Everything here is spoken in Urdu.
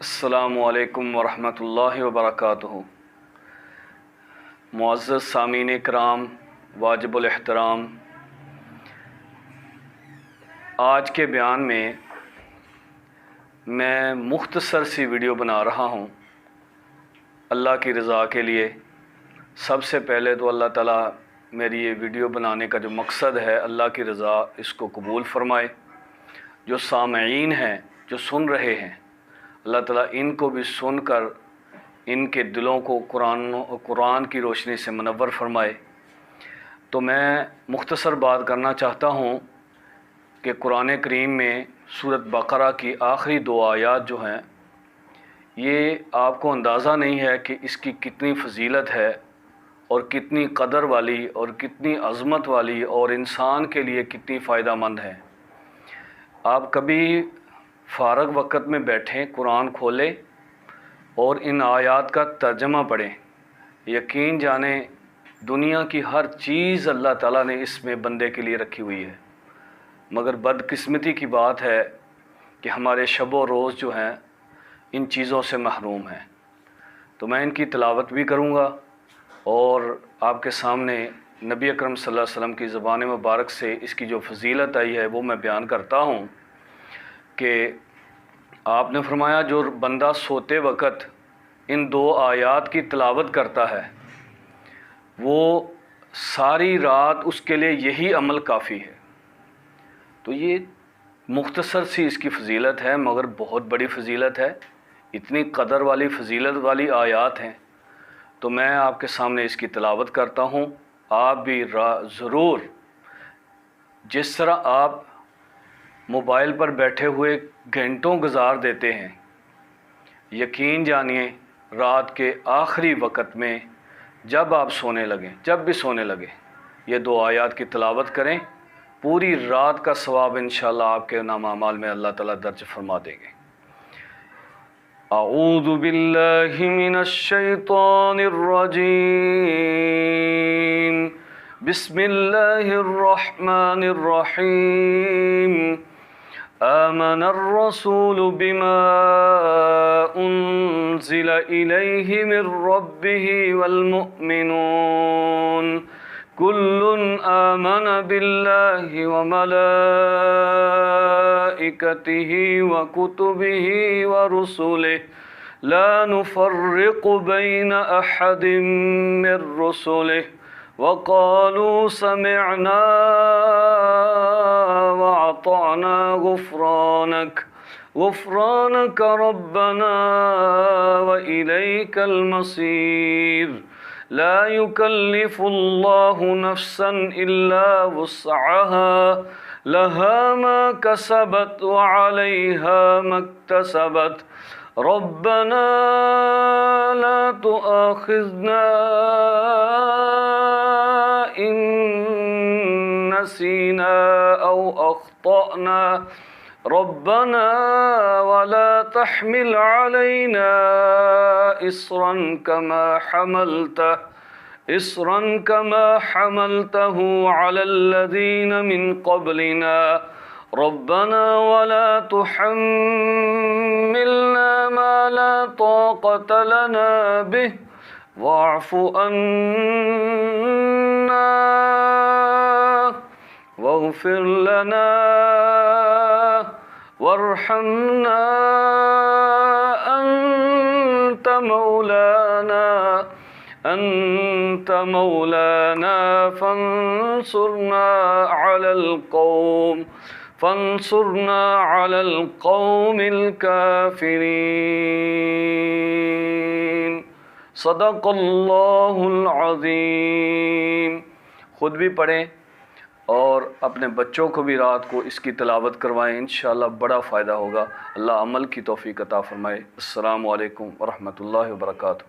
السلام علیکم ورحمۃ اللہ وبرکاتہ۔ معزز سامعین کرام، واجب الاحترام، آج کے بیان میں مختصر سی ویڈیو بنا رہا ہوں اللہ کی رضا کے لیے۔ سب سے پہلے تو اللہ تعالیٰ میری یہ ویڈیو بنانے کا جو مقصد ہے، اللہ کی رضا اس کو قبول فرمائے۔ جو سامعین ہیں، جو سن رہے ہیں، اللہ تعالیٰ ان کو بھی سن کر ان کے دلوں کو قرآن کی روشنی سے منور فرمائے۔ تو میں مختصر بات کرنا چاہتا ہوں کہ قرآن کریم میں سورۃ بقرہ کی آخری 2 آیات جو ہیں، یہ آپ کو اندازہ نہیں ہے کہ اس کی کتنی فضیلت ہے اور کتنی قدر والی اور کتنی عظمت والی اور انسان کے لیے کتنی فائدہ مند ہے۔ آپ کبھی فارغ وقت میں بیٹھیں، قرآن کھولیں اور ان آیات کا ترجمہ پڑھیں۔ یقین جانیں دنیا کی ہر چیز اللہ تعالیٰ نے اس میں بندے کے لیے رکھی ہوئی ہے، مگر بدقسمتی کی بات ہے کہ ہمارے شب و روز جو ہیں ان چیزوں سے محروم ہیں۔ تو میں ان کی تلاوت بھی کروں گا اور آپ کے سامنے نبی اکرم صلی اللہ علیہ وسلم کی زبان مبارک سے اس کی جو فضیلت آئی ہے وہ میں بیان کرتا ہوں کہ آپ نے فرمایا جو بندہ سوتے وقت ان 2 آیات کی تلاوت کرتا ہے وہ ساری رات اس کے لیے یہی عمل کافی ہے۔ تو یہ مختصر سی اس کی فضیلت ہے، مگر بہت بڑی فضیلت ہے، اتنی قدر والی فضیلت والی آیات ہیں۔ تو میں آپ کے سامنے اس کی تلاوت کرتا ہوں۔ آپ بھی ضرور، جس طرح آپ موبائل پر بیٹھے ہوئے گھنٹوں گزار دیتے ہیں، یقین جانیے رات کے آخری وقت میں جب آپ سونے لگیں، جب بھی سونے لگیں، یہ 2 آیات کی تلاوت کریں، پوری رات کا ثواب انشاءاللہ آپ کے نام اعمال میں اللہ تعالیٰ درج فرما دیں گے۔ اعوذ باللہ من الشیطان الرجیم، بسم اللہ الرحمن الرحیم۔ آمن الرسول بما انزل الیہ من ربہ والمؤمنون کل آمن باللہ وملائکتہ وکتبہ ورسلہ لا نفرق بین احد من رسلہ وقالوا سمعنا وأطعنا غفرانك ربنا وإليك المصير لا يكلف الله نفسا إلا وسعها لها ما كسبت وعليها ما اكتسبت ربنا لا تؤاخذنا إن نسينا أو أخطأنا ربنا ولا تحمل علينا إصرا كما حملته على الذين من قبلنا ربنا ولا تحملنا ما لا طاقة لنا به واعف عنا واغفر لنا وارحمنا أنت مولانا فانصرنا على القوم الكافرين۔ صدق اللہ العظیم۔ خود بھی پڑھیں اور اپنے بچوں کو بھی رات کو اس کی تلاوت کروائیں، انشاءاللہ بڑا فائدہ ہوگا۔ اللہ عمل کی توفیق عطا فرمائے۔ السلام علیکم ورحمۃ اللہ وبرکاتہ۔